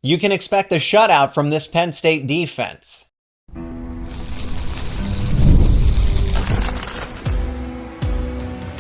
you can expect a shutout from this Penn State defense.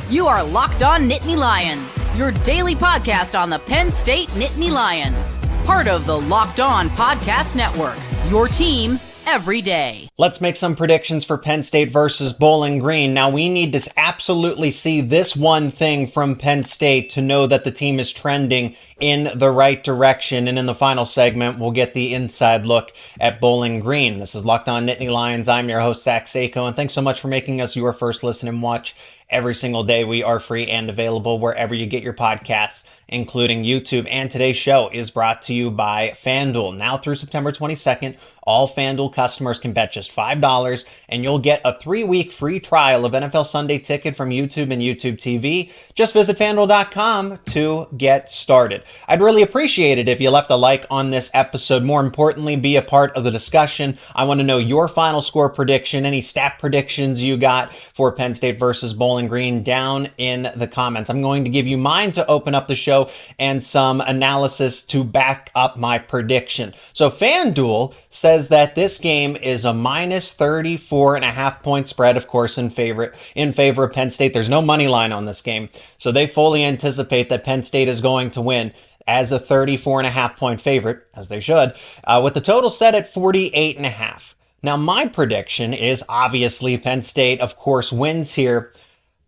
You are Locked On Nittany Lions, your daily podcast on the Penn State Nittany Lions. Part of the Locked On Podcast Network, your team every day. Let's make some predictions for Penn State versus Bowling Green. Now, we need to absolutely see this one thing from Penn State to know that the team is trending in the right direction. And in the final segment, we'll get the inside look at Bowling Green. This is Locked On Nittany Lions. I'm your host, Zach Seyko, and thanks so much for making us your first listen and watch every single day. We are free and available wherever you get your podcasts, including YouTube. And today's show is brought to you by FanDuel. Now through September 22nd, all FanDuel customers can bet just $5 and you'll get a 3-week free trial of NFL Sunday Ticket from YouTube and YouTube TV. Just visit FanDuel.com to get started. I'd really appreciate it if you left a like on this episode. More importantly, be a part of the discussion. I want to know your final score prediction, any stat predictions you got for Penn State versus Bowling Green down in the comments. I'm going to give you mine to open up the show and some analysis to back up my prediction. So FanDuel says that this game is a minus 34.5 point spread, of course, in favor of Penn State. There's no money line on this game, so they fully anticipate that Penn State is going to win as a 34.5 point favorite, as they should, with the total set at 48.5. Now, my prediction is obviously Penn State, of course, wins here,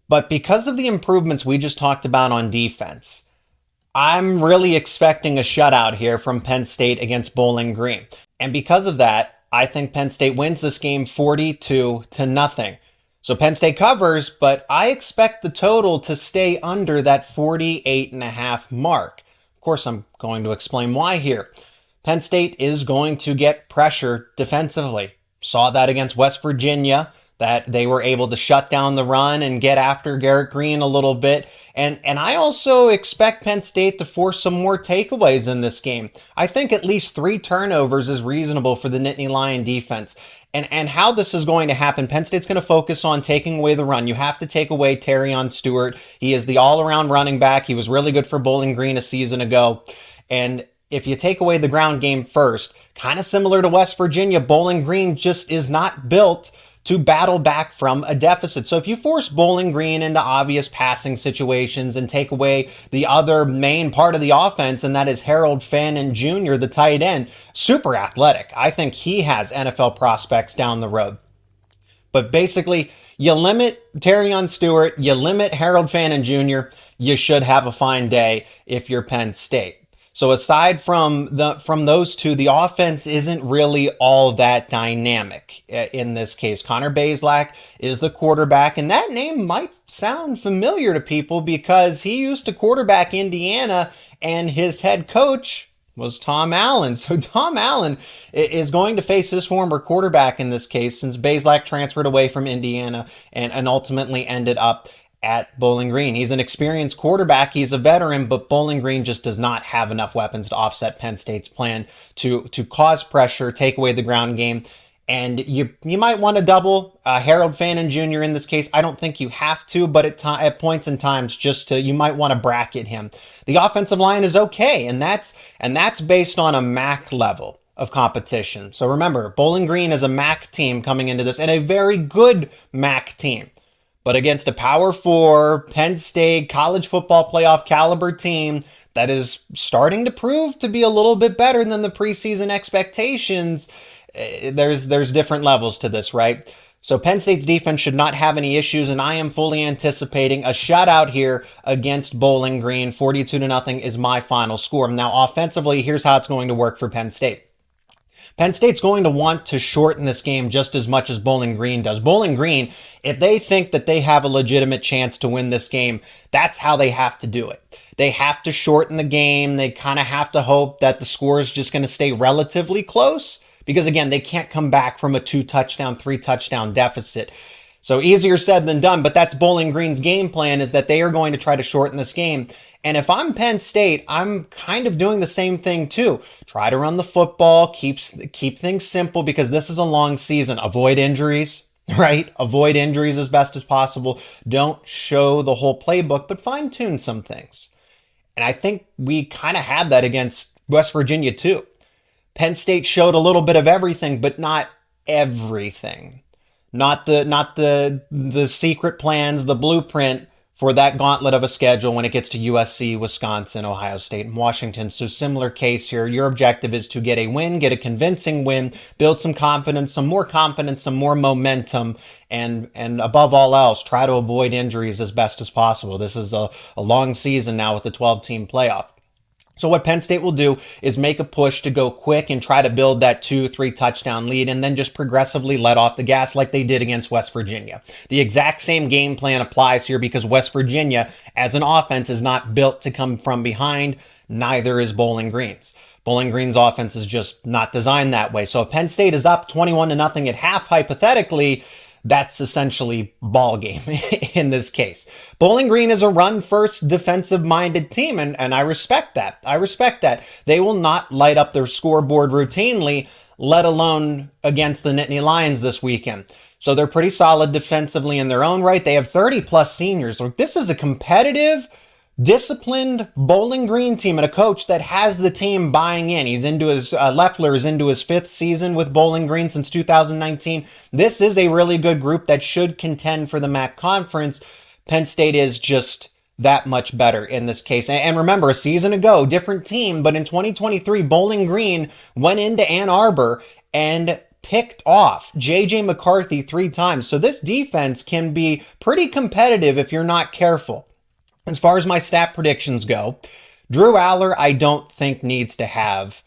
but because of the improvements we just talked about on defense, I'm really expecting a shutout here from Penn State against Bowling Green. And because of that, I think Penn State wins this game 42-0. So Penn State covers, but I expect the total to stay under that 48.5 mark. Of course, I'm going to explain why here. Penn State is going to get pressure defensively. Saw that against West Virginia, that they were able to shut down the run and get after Garrett Green a little bit. And I also expect Penn State to force some more takeaways in this game. I think at least 3 turnovers is reasonable for the Nittany Lion defense. And how this is going to happen, Penn State's going to focus on taking away the run. You have to take away Terrion Stewart. He is the all-around running back. He was really good for Bowling Green a season ago. And if you take away the ground game first, kind of similar to West Virginia, Bowling Green just is not built to battle back from a deficit. So if you force Bowling Green into obvious passing situations and take away the other main part of the offense, and that is Harold Fannin Jr., the tight end, super athletic. I think he has NFL prospects down the road. But basically, you limit Terrion Stewart, you limit Harold Fannin Jr., you should have a fine day if you're Penn State. So aside from those two, the offense isn't really all that dynamic in this case. Connor Bazelak is the quarterback, and that name might sound familiar to people because he used to quarterback Indiana, and his head coach was Tom Allen. So Tom Allen is going to face his former quarterback in this case, since Bazelak transferred away from Indiana and ultimately ended up at Bowling Green. He's an experienced quarterback. He's a veteran, but Bowling Green just does not have enough weapons to offset Penn State's plan to cause pressure, take away the ground game. And you might want to double Harold Fannin Jr. in this case. I don't think you have to, but at points and times, you might want to bracket him. The offensive line is okay, and that's based on a MAC level of competition. So remember, Bowling Green is a MAC team coming into this, and a very good MAC team. But against a Power 4, Penn State, college football playoff caliber team that is starting to prove to be a little bit better than the preseason expectations, there's different levels to this, right? So Penn State's defense should not have any issues, and I am fully anticipating a shutout here against Bowling Green. 42-0 is my final score. Now, offensively, here's how it's going to work for Penn State. Penn State's going to want to shorten this game just as much as Bowling Green does. Bowling Green, if they think that they have a legitimate chance to win this game, that's how they have to do it. They have to shorten the game. They kind of have to hope that the score is just going to stay relatively close because, again, they can't come back from a 2-touchdown, 3-touchdown deficit. So easier said than done, but that's Bowling Green's game plan, is that they are going to try to shorten this game. And if I'm Penn State, I'm kind of doing the same thing too. Try to run the football, keep things simple, because this is a long season. Avoid injuries, right? Avoid injuries as best as possible. Don't show the whole playbook, but fine-tune some things. And I think we kind of had that against West Virginia too. Penn State showed a little bit of everything, but not everything. Not the secret plans, the blueprint for that gauntlet of a schedule when it gets to USC, Wisconsin, Ohio State, and Washington. So similar case here. Your objective is to get a win, get a convincing win, build some confidence, some more momentum, and above all else, try to avoid injuries as best as possible. This is a long season now with the 12-team playoff. So what Penn State will do is make a push to go quick and try to build that 2-3 touchdown lead and then just progressively let off the gas like they did against West Virginia. The exact same game plan applies here because West Virginia as an offense is not built to come from behind. Neither is Bowling Green's. Bowling Green's offense is just not designed that way. So if Penn State is up 21-0 at half, hypothetically, that's essentially ball game in this case. Bowling Green is a run-first, defensive-minded team, and I respect that. I respect that. They will not light up their scoreboard routinely, let alone against the Nittany Lions this weekend. So they're pretty solid defensively in their own right. They have 30-plus seniors. Look, this is a competitive, disciplined Bowling Green team and a coach that has the team buying in. He's into his Leffler is into his 5th season with Bowling Green since 2019. This is a really good group that should contend for the MAC conference. Penn State is just that much better in this case. And remember, a season ago, different team, but in 2023, Bowling Green went into Ann Arbor and picked off J.J. McCarthy 3 times. So this defense can be pretty competitive if you're not careful. As far as my stat predictions go, Drew Aller, I don't think needs to have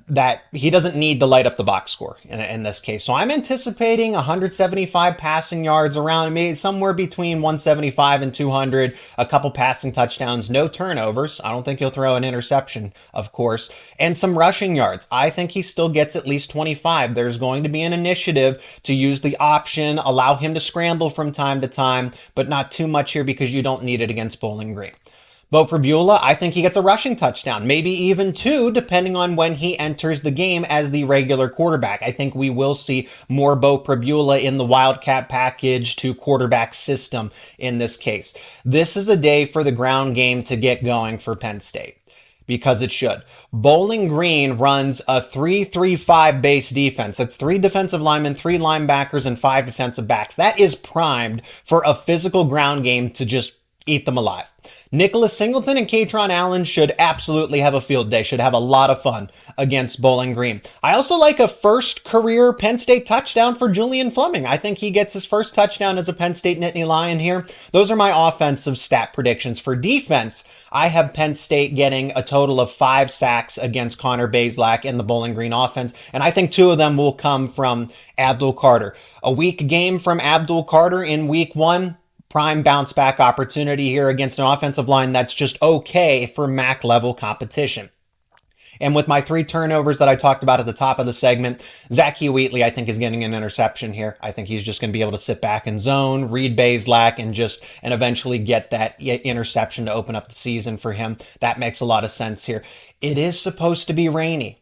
that. He doesn't need to light up the box score in this case. So I'm anticipating 175 passing yards, around maybe somewhere between 175 and 200, a couple passing touchdowns, no turnovers. I don't think he'll throw an interception, of course, and some rushing yards. I think he still gets at least 25. There's going to be an initiative to use the option, allow him to scramble from time to time, but not too much here because you don't need it against Bowling Green. Bo Pribula, I think he gets a rushing touchdown, maybe even 2, depending on when he enters the game as the regular quarterback. I think we will see more Bo Pribula in the Wildcat package to quarterback system in this case. This is a day for the ground game to get going for Penn State, because it should. Bowling Green runs a 3-3-5 base defense. That's 3 defensive linemen, 3 linebackers, and 5 defensive backs. That is primed for a physical ground game to just eat them alive. Nicholas Singleton and Katron Allen should absolutely have a field day, should have a lot of fun against Bowling Green. I also like a first career Penn State touchdown for Julian Fleming. I think he gets his first touchdown as a Penn State Nittany Lion here. Those are my offensive stat predictions. For defense, I have Penn State getting a total of 5 sacks against Connor Bazelak in the Bowling Green offense, and I think 2 of them will come from Abdul Carter. A weak game from Abdul Carter in week 1. Prime bounce back opportunity here against an offensive line that's just okay for MAC level competition. And with my 3 turnovers that I talked about at the top of the segment, Zach Wheatley, I think, is getting an interception here. I think he's just going to be able to sit back and zone, read Bazelak, and eventually get that interception to open up the season for him. That makes a lot of sense here. It is supposed to be rainy.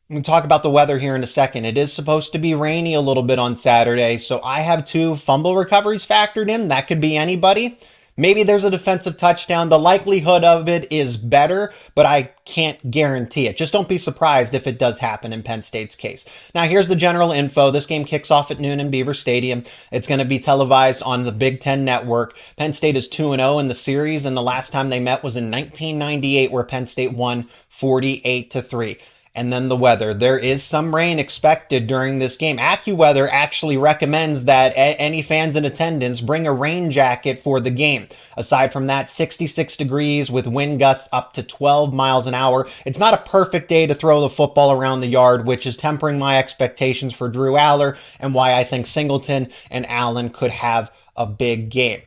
We'll talk about the weather here in a second. It is supposed to be rainy a little bit on Saturday, so I have 2 fumble recoveries factored in. That could be anybody. Maybe there's a defensive touchdown. The likelihood of it is better, but I can't guarantee it. Just don't be surprised if it does happen in Penn State's case. Now, here's the general info. This game kicks off at noon in Beaver Stadium. It's going to be televised on the Big Ten Network. Penn State is 2-0 in the series, and the last time they met was in 1998, where Penn State won 48-3. And then the weather. There is some rain expected during this game. AccuWeather actually recommends that any fans in attendance bring a rain jacket for the game. Aside from that, 66 degrees with wind gusts up to 12 miles an hour. It's not a perfect day to throw the football around the yard, which is tempering my expectations for Drew Aller and why I think Singleton and Allen could have a big game.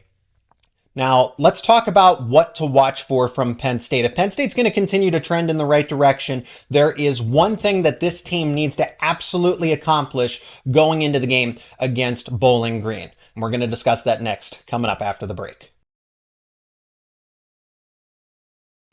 Now, let's talk about what to watch for from Penn State. If Penn State's going to continue to trend in the right direction, there is one thing that this team needs to absolutely accomplish going into the game against Bowling Green. And we're going to discuss that next, coming up after the break.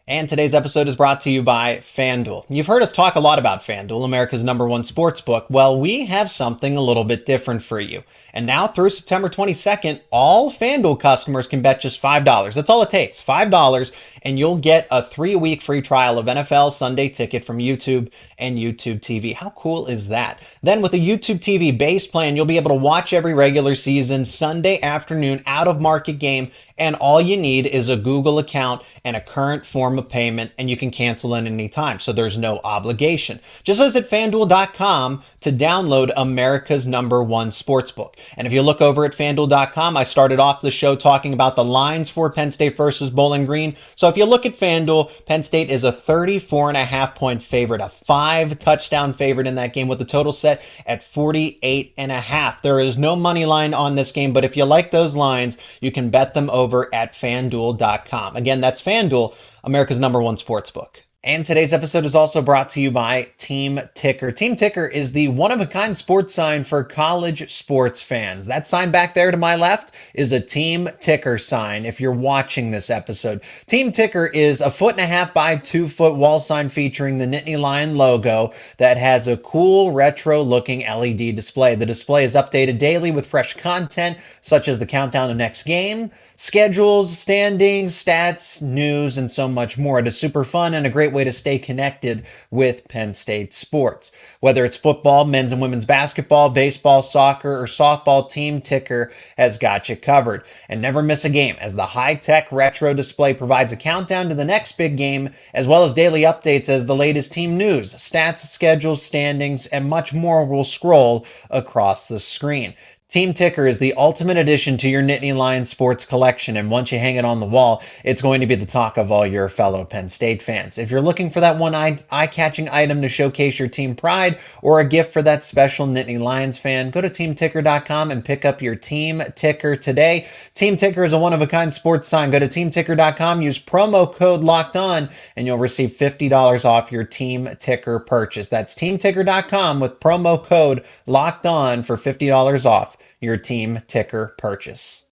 And today's episode is brought to you by FanDuel. You've heard us talk a lot about FanDuel, America's #1 sportsbook. Well, we have something a little bit different for you. And now through September 22nd, all FanDuel customers can bet just $5. That's all it takes, $5, and you'll get a 3-week free trial of NFL Sunday Ticket from YouTube and YouTube TV. How cool is that? Then with a YouTube TV base plan, you'll be able to watch every regular season Sunday afternoon out-of-market game, and all you need is a Google account and a current form of payment, and you can cancel at any time, so there's no obligation. Just visit FanDuel.com to download America's #1 sportsbook. And if you look over at FanDuel.com, I started off the show talking about the lines for Penn State versus Bowling Green. So if you look at FanDuel, Penn State is a 34.5-point favorite, a 5-touchdown favorite in that game with the total set at 48.5. There is no money line on this game, but if you like those lines, you can bet them over at FanDuel.com. Again, that's FanDuel, America's #1 sportsbook. And today's episode is also brought to you by Team Ticker. Team Ticker is the one-of-a-kind sports sign for college sports fans. That sign back there to my left is a Team Ticker sign if you're watching this episode. Team Ticker is a 1.5 by 2 wall sign featuring the Nittany Lion logo that has a cool retro-looking LED display. The display is updated daily with fresh content such as the countdown to next game, schedules, standings, stats, news, and so much more. It is super fun and a great way to stay connected with Penn State sports. Whether it's football, men's and women's basketball, baseball, soccer, or softball, Team Ticker has got you covered. And never miss a game, as the high-tech retro display provides a countdown to the next big game, as well as daily updates as the latest team news, stats, schedules, standings, and much more will scroll across the screen. Team Ticker is the ultimate addition to your Nittany Lions sports collection, and once you hang it on the wall, it's going to be the talk of all your fellow Penn State fans. If you're looking for that one eye-catching item to showcase your team pride or a gift for that special Nittany Lions fan, go to TeamTicker.com and pick up your Team Ticker today. Team Ticker is a one-of-a-kind sports sign. Go to TeamTicker.com, use promo code LOCKEDON, and you'll receive $50 off your Team Ticker purchase. That's TeamTicker.com with promo code LOCKEDON for $50 off your Team Ticker purchase.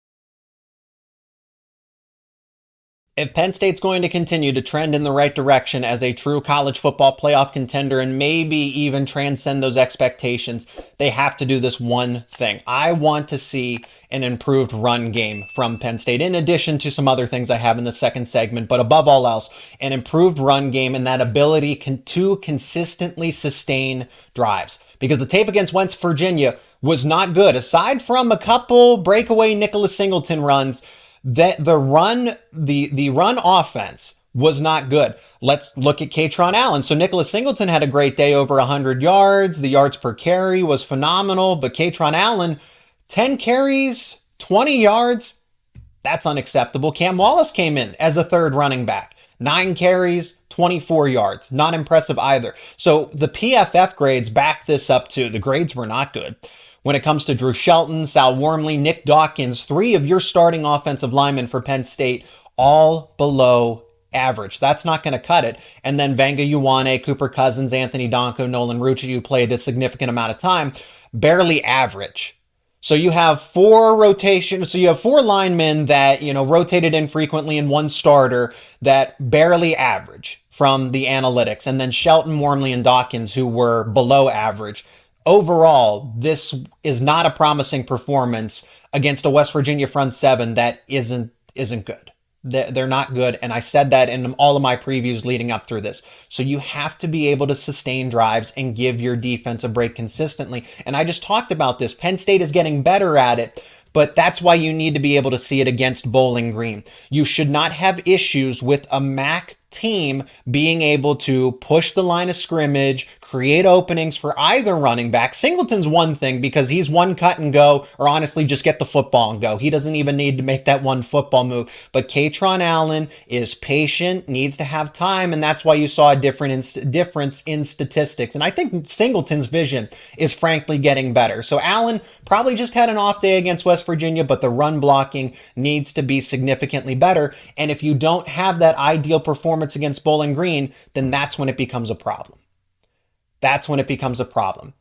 If Penn State's going to continue to trend in the right direction as a true college football playoff contender and maybe even transcend those expectations, they have to do this one thing. I want to see an improved run game from Penn State, in addition to some other things I have in the second segment, but above all else, an improved run game and that ability to consistently sustain drives. Because the tape against West Virginia was not good. Aside from a couple breakaway Nicholas Singleton runs, that the run offense was not good. Let's look at Katron Allen. So Nicholas Singleton had a great day, over 100 yards. The yards per carry was phenomenal, but Katron Allen, 10 carries, 20 yards, that's unacceptable. Cam Wallace came in as a third running back. 9 carries, 24 yards. Not impressive either. So the PFF grades back this up too. The grades were not good. When it comes to Drew Shelton, Sal Wormley, Nick Dawkins, 3 of your starting offensive linemen for Penn State, all below average. That's not going to cut it. And then Vanga Ioane, Cooper Cousins, Anthony Donko, Nolan Rucci, who played a significant amount of time, barely average. So you have 4 rotations. So you have 4 linemen that, rotated in frequently and 1 starter that barely average from the analytics. And then Shelton, Wormley, and Dawkins, who were below average. Overall, this is not a promising performance against a West Virginia front seven that isn't good. They're not good, and I said that in all of my previews leading up through this. So you have to be able to sustain drives and give your defense a break consistently. And I just talked about this. Penn State is getting better at it, but that's why you need to be able to see it against Bowling Green. You should not have issues with a MAC team being able to push the line of scrimmage, create openings for either running back. Singleton's one thing because he's one cut and go, or honestly just get the football and go. He doesn't even need to make that one football move. But Katron Allen is patient, needs to have time, and that's why you saw a difference in statistics. And I think Singleton's vision is frankly getting better. So Allen probably just had an off day against West Virginia, but the run blocking needs to be significantly better. And if you don't have that ideal performance against Bowling Green, then that's when it becomes a problem. That's when it becomes a problem.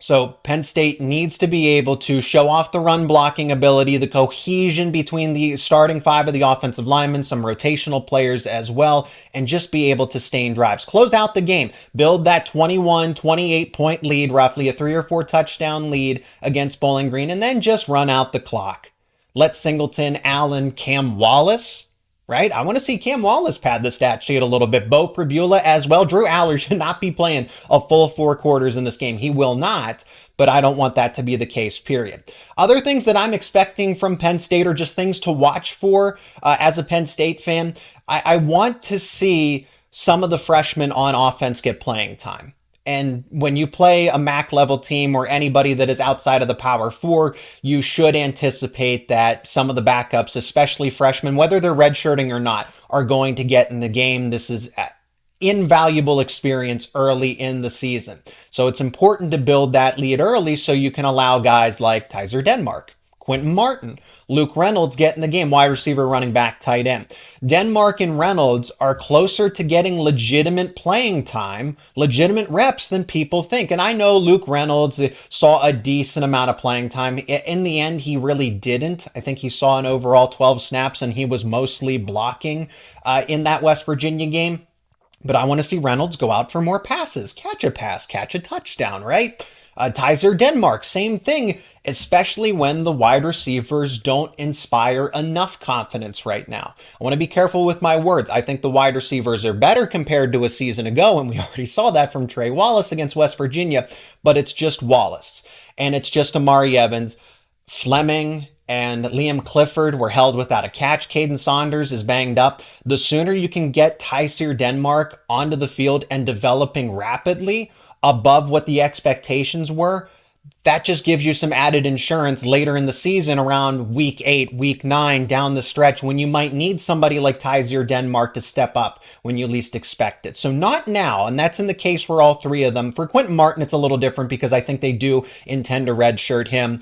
So Penn State needs to be able to show off the run blocking ability, the cohesion between the starting five of the offensive linemen, some rotational players as well, and just be able to stay in drives. Close out the game. Build that 21, 28 point lead, roughly a 3 or 4 touchdown lead against Bowling Green, and then just run out the clock. Let Singleton, Allen, Cam Wallace, right? I want to see Cam Wallace pad the stat sheet a little bit. Bo Pribula as well. Drew Aller should not be playing a full 4 quarters in this game. He will not, but I don't want that to be the case, period. Other things that I'm expecting from Penn State are just things to watch for as a Penn State fan. I want to see some of the freshmen on offense get playing time. And when you play a MAC level team or anybody that is outside of the Power Four, you should anticipate that some of the backups, especially freshmen, whether they're redshirting or not, are going to get in the game. This is invaluable experience early in the season. So it's important to build that lead early so you can allow guys like Tyzer Denmark, Quentin Martin, Luke Reynolds get in the game, wide receiver, running back, tight end. Denmark and Reynolds are closer to getting legitimate playing time, legitimate reps than people think. And I know Luke Reynolds saw a decent amount of playing time. In the end, he really didn't. I think he saw an overall 12 snaps and he was mostly blocking in that West Virginia game. But I want to see Reynolds go out for more passes, catch a pass, catch a touchdown, right? Tyzer Denmark, same thing, especially when the wide receivers don't inspire enough confidence right now. I want to be careful with my words. I think the wide receivers are better compared to a season ago, and we already saw that from Trey Wallace against West Virginia, but it's just Wallace, and it's just Amari Evans. Fleming and Liam Clifford were held without a catch. Caden Saunders is banged up. The sooner you can get Tyzer Denmark onto the field and developing rapidly above what the expectations were, that just gives you some added insurance later in the season around week 8, week 9, down the stretch when you might need somebody like Tyzer Denmark to step up when you least expect it. So not now, and that's in the case for all three of them. For Quentin Martin, it's a little different because I think they do intend to redshirt him.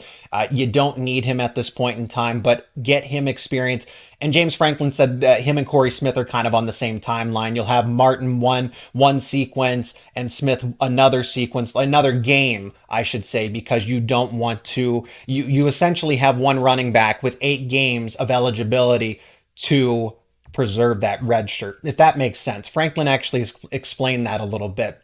You don't need him at this point in time, but get him experience. And James Franklin said that him and Corey Smith are kind of on the same timeline. You'll have Martin one sequence and Smith another sequence, another game, I should say, because you don't want to, you essentially have one running back with 8 games of eligibility to preserve that red shirt, if that makes sense. Franklin actually explained that a little bit.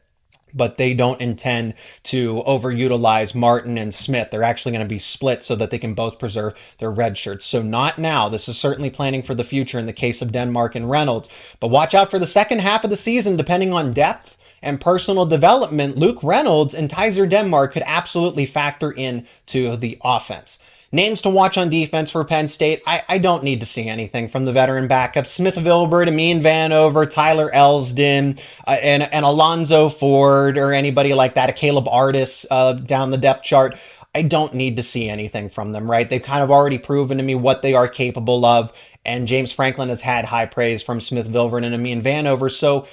But they don't intend to overutilize Martin and Smith. They're actually going to be split so that they can both preserve their red shirts. So not now. This is certainly planning for the future in the case of Denmark and Reynolds. But watch out for the second half of the season, depending on depth and personal development. Luke Reynolds and Tyzer Denmark could absolutely factor into the offense. Names to watch on defense for Penn State. I don't need to see anything from the veteran backups. Smith Vilbert, Amin Vanover, Tyler Elsdon, and Alonzo Ford, or anybody like that, a Caleb Artis down the depth chart. I don't need to see anything from them, right? They've kind of already proven to me what they are capable of, and James Franklin has had high praise from Smith Vilbert and Amin Vanover. So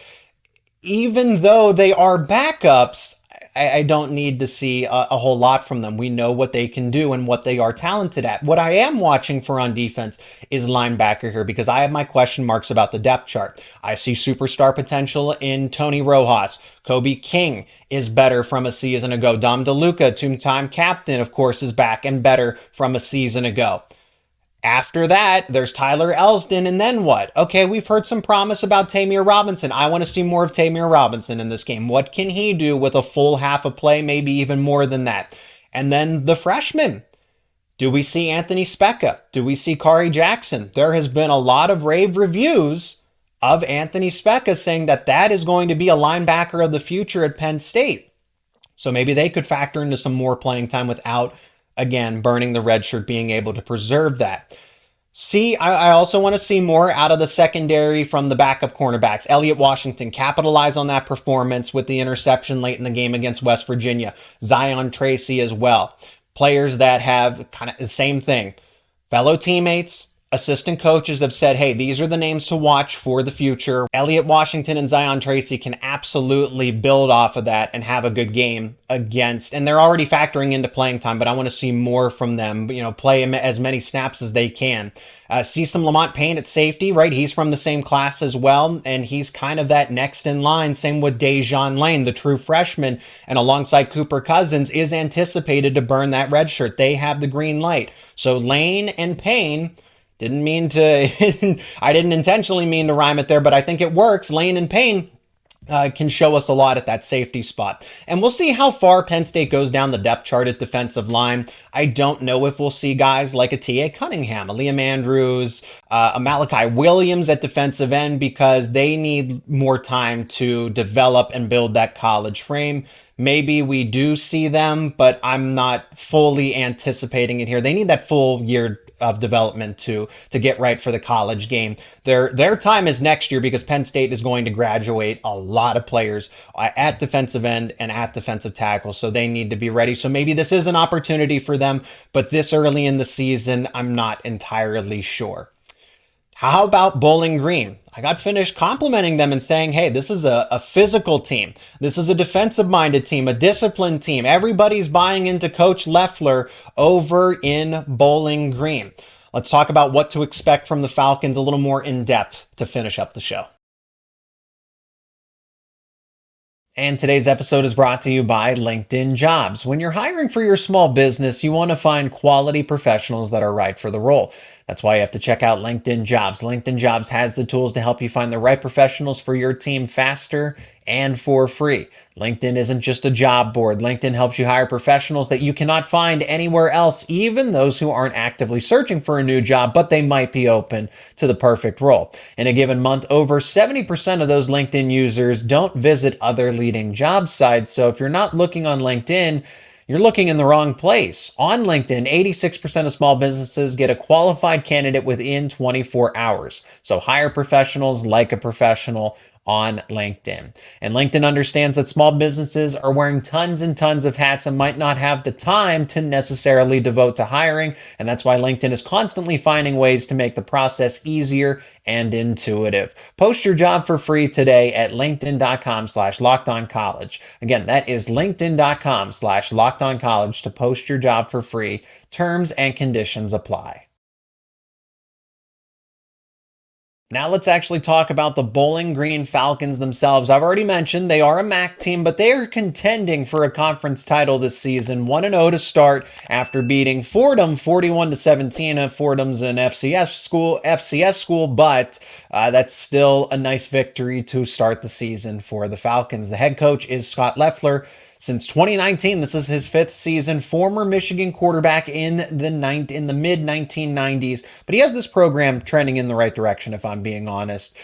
even though they are backups, I don't need to see a whole lot from them. We know what they can do and what they are talented at. What I am watching for on defense is linebacker here because I have my question marks about the depth chart. I see superstar potential in Tony Rojas. Kobe King is better from a season ago. Dom DeLuca, two-time captain, of course, is back and better from a season ago. After that, there's Tyler Elsdon, and then what? Okay, we've heard some promise about Tamir Robinson. I want to see more of Tamir Robinson in this game. What can he do with a full half a play, maybe even more than that? And then the freshmen. Do we see Anthony Specka? Do we see Kari Jackson? There has been a lot of rave reviews of Anthony Specka saying that that is going to be a linebacker of the future at Penn State. So maybe they could factor into some more playing time without, again, burning the red shirt, being able to preserve that. I also want to see more out of the secondary from the backup cornerbacks. Elliott Washington capitalize on that performance with the interception late in the game against West Virginia. Zion Tracy as well. Players that have kind of the same thing. Fellow teammates, Assistant coaches have said, hey, these are the names to watch for the future. Elliott Washington and Zion Tracy can absolutely build off of that and have a good game against, and they're already factoring into playing time, but I want to see more from them, play as many snaps as they can. See some Lamont Payne at safety, right? He's from the same class as well, and he's kind of that next in line. Same with Dejon Lane, the true freshman, and alongside Cooper Cousins is anticipated to burn that red shirt. They have the green light. So Lane and Payne, didn't mean to, I didn't intentionally mean to rhyme it there, but I think it works. Lane and Payne can show us a lot at that safety spot. And we'll see how far Penn State goes down the depth chart at defensive line. I don't know if we'll see guys like a T.A. Cunningham, a Liam Andrews, a Malachi Williams at defensive end, because they need more time to develop and build that college frame. Maybe we do see them, but I'm not fully anticipating it here. They need that full year of development to get right for the college game. Their time is next year, because Penn State is going to graduate a lot of players at defensive end and at defensive tackle, so they need to be ready. So maybe this is an opportunity for them, but this early in the season, I'm not entirely sure. How about Bowling Green? I got finished complimenting them and saying, hey, this is a physical team. This is a defensive-minded team, a disciplined team. Everybody's buying into Coach Loeffler over in Bowling Green. Let's talk about what to expect from the Falcons a little more in depth to finish up the show. And today's episode is brought to you by LinkedIn Jobs. When you're hiring for your small business, you want to find quality professionals that are right for the role. That's why you have to check out LinkedIn Jobs. LinkedIn Jobs has the tools to help you find the right professionals for your team faster and for free. LinkedIn isn't just a job board. LinkedIn helps you hire professionals that you cannot find anywhere else, even those who aren't actively searching for a new job, but they might be open to the perfect role. In a given month, over 70% of those LinkedIn users don't visit other leading job sites. So if you're not looking on LinkedIn, you're looking in the wrong place. On LinkedIn, 86% of small businesses get a qualified candidate within 24 hours. So hire professionals like a professional on LinkedIn. And LinkedIn understands that small businesses are wearing tons and tons of hats and might not have the time to necessarily devote to hiring. And that's why LinkedIn is constantly finding ways to make the process easier and intuitive. Post your job for free today at linkedin.com/lockedoncollege. Again, that is linkedin.com/lockedoncollege to post your job for free. Terms and conditions apply. Now let's actually talk about the Bowling Green Falcons themselves. I've already mentioned they are a MAC team, but they are contending for a conference title this season. 1-0 to start after beating Fordham 41-17. Fordham's an FCS school, but that's still a nice victory to start the season for the Falcons. The head coach is Scott Loeffler. Since 2019, this is his fifth season, former Michigan quarterback in the mid-1990s. But he has this program trending in the right direction, if I'm being honest.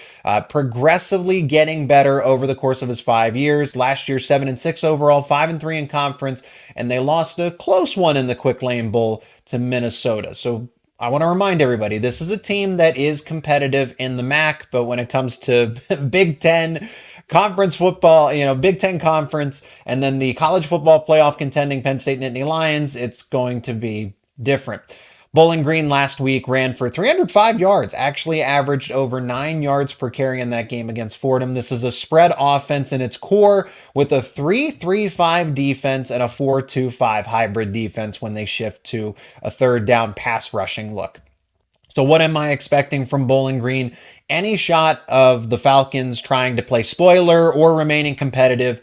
Progressively getting better over the course of his 5 years. Last year, 7-6 overall, 5-3 in conference, and they lost a close one in the Quick Lane Bowl to Minnesota. So I want to remind everybody, this is a team that is competitive in the MAC, but when it comes to Big Ten conference football, Big Ten conference, and then the college football playoff contending Penn State Nittany Lions, it's going to be different. Bowling Green last week ran for 305 yards, actually averaged over 9 yards per carry in that game against Fordham. This is a spread offense in its core with a 3-3-5 defense and a 4-2-5 hybrid defense when they shift to a third down pass rushing look. So what am I expecting from Bowling Green? Any shot of the Falcons trying to play spoiler or remaining competitive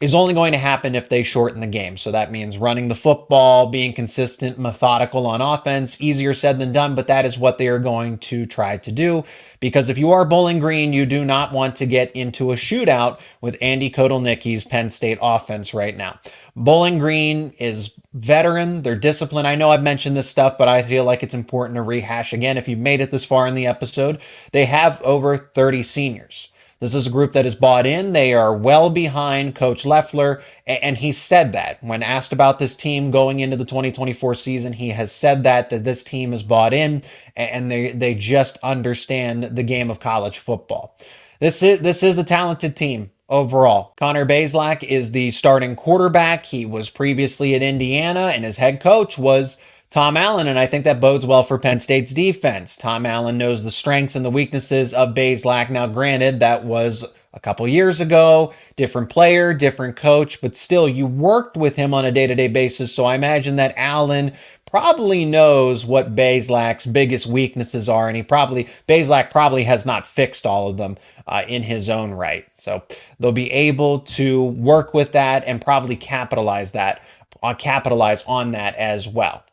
is only going to happen if they shorten the game. So that means running the football, being consistent, methodical on offense. Easier said than done, but that is what they are going to try to do. Because if you are Bowling Green, you do not want to get into a shootout with Andy Kotelnicki's Penn State offense right now. Bowling Green is veteran. They're disciplined. I know I've mentioned this stuff, but I feel like it's important to rehash again. If you've made it this far in the episode, they have over 30 seniors. This is a group that is bought in. They are well behind Coach Loeffler, and he said that. When asked about this team going into the 2024 season, he has said that this team is bought in, and they just understand the game of college football. This is a talented team overall. Connor Bazelak is the starting quarterback. He was previously at Indiana, and his head coach was Tom Allen, and I think that bodes well for Penn State's defense. Tom Allen knows the strengths and the weaknesses of Bazelak. Now, granted, that was a couple years ago, different player, different coach, but still, you worked with him on a day-to-day basis, so I imagine that Allen probably knows what Bazelak's biggest weaknesses are, and Bazelak probably has not fixed all of them in his own right. So they'll be able to work with that and probably capitalize on that as well.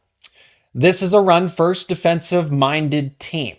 This is a run-first, defensive-minded team.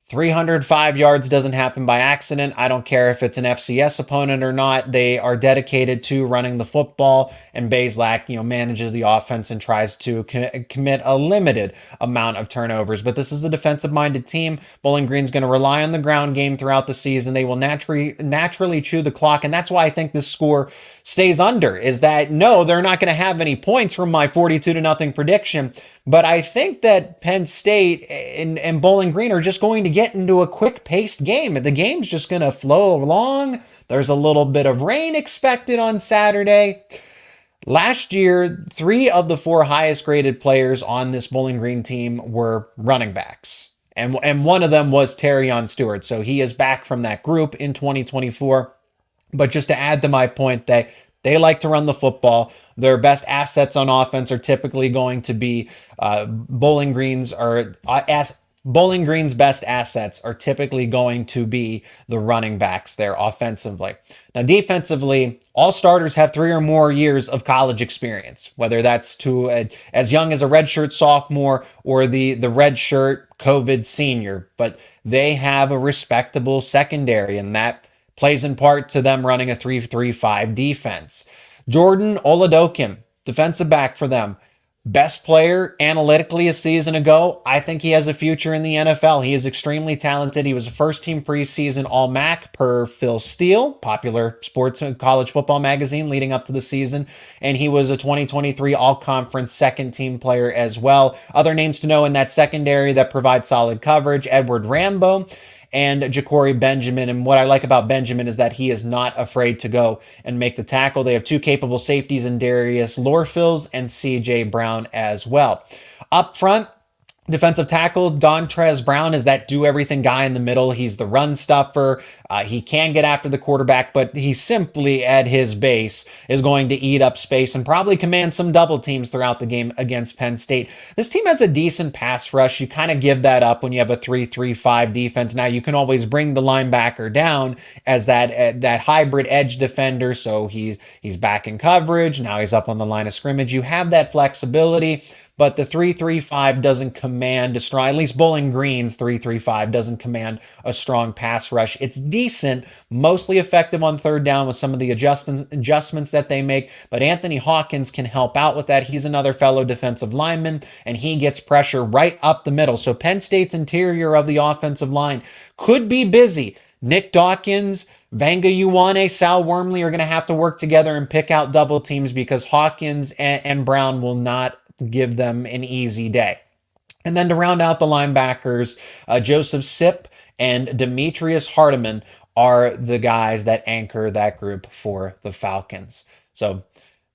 305 yards doesn't happen by accident. I don't care if it's an FCS opponent or not. They are dedicated to running the football, and Bazelak, manages the offense and tries to commit a limited amount of turnovers. But this is a defensive-minded team. Bowling Green's going to rely on the ground game throughout the season. They will naturally chew the clock, and that's why I think this score stays under, is that no, they're not going to have any points from my 42-0 prediction. But I think that Penn State and Bowling Green are just going to get into a quick-paced game. The game's just going to flow along. There's a little bit of rain expected on Saturday. Last year, 3 of the 4 highest-graded players on this Bowling Green team were running backs. And one of them was Terrion Stewart. So he is back from that group in 2024. But just to add to my point, that they like to run the football. Their best assets on offense are typically going to be Bowling Green's best assets are typically going to be the running backs there offensively. Now, defensively, all starters have 3 or more years of college experience, whether that's to as young as a redshirt sophomore or the redshirt COVID senior, but they have a respectable secondary, and that plays in part to them running a 3-3-5 defense. Jordan Oladokin, defensive back for them. Best player analytically a season ago. I think he has a future in the NFL. He is extremely talented. He was a first-team preseason All-MAC per Phil Steele, popular sports and college football magazine leading up to the season. And he was a 2023 All-Conference second-team player as well. Other names to know in that secondary that provide solid coverage: Edward Rambo and Ja'Cory Benjamin. And what I like about Benjamin is that he is not afraid to go and make the tackle. They have 2 capable safeties in Darius Lorfils and CJ Brown as well. Up front, defensive tackle Dontrez Brown is that do-everything guy in the middle. He's the run stuffer. He can get after the quarterback, but he simply, at his base, is going to eat up space and probably command some double teams throughout the game against Penn State. This team has a decent pass rush. You kind of give that up when you have a 3-3-5 defense. Now, you can always bring the linebacker down as that hybrid edge defender, so he's back in coverage. Now he's up on the line of scrimmage. You have that flexibility. But the 3-3-5 doesn't command a strong, at least Bowling Green's 3-3-5 doesn't command a strong pass rush. It's decent, mostly effective on third down with some of the adjustments that they make. But Anthony Hawkins can help out with that. He's another fellow defensive lineman, and he gets pressure right up the middle. So Penn State's interior of the offensive line could be busy. Nick Dawkins, Vanga Ioane, Sal Wormley are going to have to work together and pick out double teams, because Hawkins and Brown will not give them an easy day. And then to round out the linebackers, Joseph Sipp and Demetrius Hardiman are the guys that anchor that group for the Falcons. So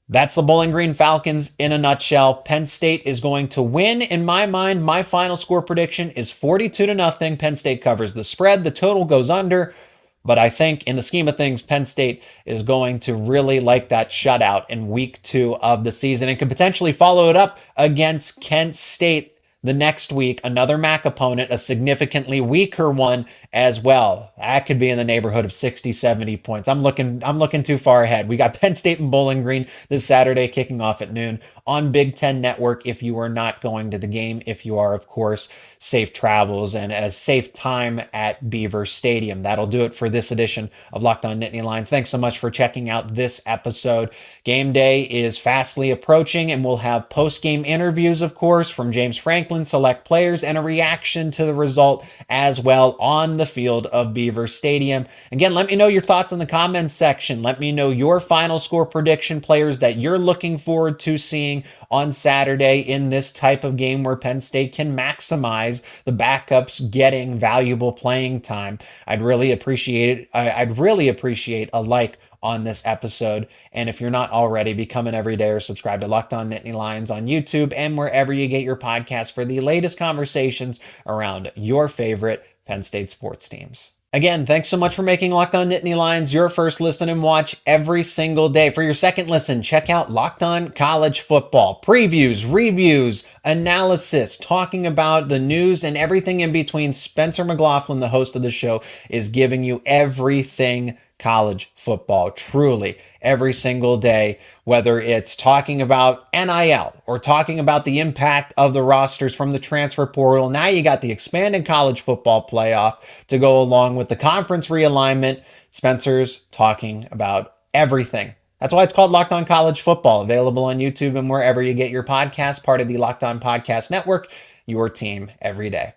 that's the Bowling Green Falcons in a nutshell. Penn State is going to win. In my mind, my final score prediction is 42-0. Penn State covers the spread. The total goes under. But I think in the scheme of things, Penn State is going to really like that shutout in week 2 of the season and could potentially follow it up against Kent State the next week, another MAC opponent, a significantly weaker one as well. That could be in the neighborhood of 60, 70 points. I'm looking too far ahead. We got Penn State and Bowling Green this Saturday kicking off at noon on Big Ten Network. If you are not going to the game, if you are, of course, safe travels and a safe time at Beaver Stadium. That'll do it for this edition of Locked On Nittany Lions. Thanks so much for checking out this episode. Game day is fastly approaching, and we'll have post-game interviews, of course, from James Franklin, select players, and a reaction to the result as well on the field of Beaver Stadium. Again, let me know your thoughts in the comments section. Let me know your final score prediction, players that you're looking forward to seeing on Saturday in this type of game where Penn State can maximize the backups getting valuable playing time. I'd really appreciate it. I'd really appreciate a like on this episode. And if you're not already, become an everyday or subscribe to Locked On Nittany Lions on YouTube and wherever you get your podcasts for the latest conversations around your favorite Penn State sports teams. Again, thanks so much for making Locked On Nittany Lions your first listen and watch every single day. For your second listen, check out Locked On College Football. Previews, reviews, analysis, talking about the news and everything in between. Spencer McLaughlin, the host of the show, is giving you everything college football, truly every single day, whether it's talking about NIL or talking about the impact of the rosters from the transfer portal. Now you got the expanded college football playoff to go along with the conference realignment. Spencer's talking about everything. That's why it's called Locked On College Football, available on YouTube and wherever you get your podcast, part of the Locked On Podcast Network, your team every day.